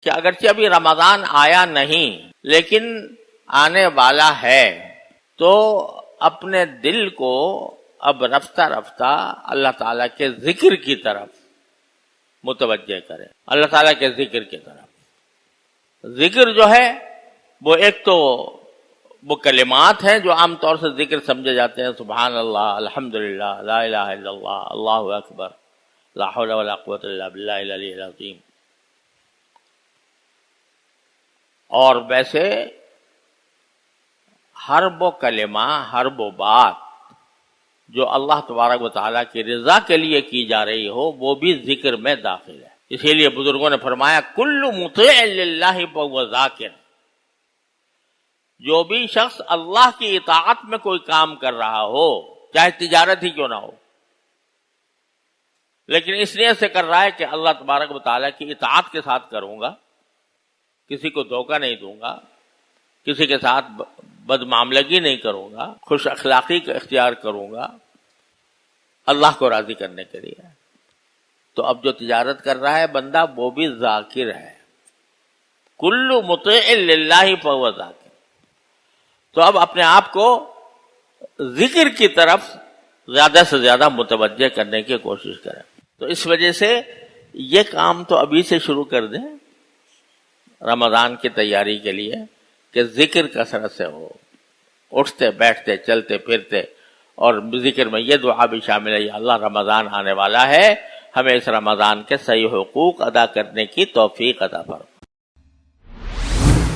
کہ اگرچہ ابھی رمضان آیا نہیں لیکن آنے والا ہے، تو اپنے دل کو اب رفتہ رفتہ اللہ تعالیٰ کے ذکر کی طرف متوجہ کرے، اللہ تعالیٰ کے ذکر کی طرف۔ ذکر جو ہے وہ ایک تو وہ کلمات ہیں جو عام طور سے ذکر سمجھے جاتے ہیں، سبحان اللہ، الحمدللہ، لا الہ الا اللہ، اللہ اکبر، لا حول ولا قوۃ الا باللہ العلی العظیم۔ اور ویسے ہر وہ کلمہ، ہر وہ بات جو اللہ تبارک و تعالیٰ کی رضا کے لیے کی جا رہی ہو وہ بھی ذکر میں داخل ہے۔ اسی لیے بزرگوں نے فرمایا کل مطیع للہ فہو ذاکر، جو بھی شخص اللہ کی اطاعت میں کوئی کام کر رہا ہو، چاہے تجارت ہی کیوں نہ ہو، لیکن اس نیت سے کر رہا ہے کہ اللہ تبارک و تعالیٰ کی اطاعت کے ساتھ کروں گا، کسی کو دھوکہ نہیں دوں گا، کسی کے ساتھ بد معاملگی نہیں کروں گا، خوش اخلاقی کا اختیار کروں گا اللہ کو راضی کرنے کے لیے، تو اب جو تجارت کر رہا ہے بندہ وہ بھی ذاکر ہے۔ کل مطیع للہ فہو ذاکر۔ تو اب اپنے آپ کو ذکر کی طرف زیادہ سے زیادہ متوجہ کرنے کی کوشش کریں۔ تو اس وجہ سے یہ کام تو ابھی سے شروع کر دیں رمضان کی تیاری کے لیے کہ ذکر کثرت سے ہو، اٹھتے بیٹھتے چلتے پھرتے، اور ذکر میں یہ دعا بھی شامل ہے، یا اللہ رمضان آنے والا ہے، ہمیں اس رمضان کے صحیح حقوق ادا کرنے کی توفیق عطا فرما۔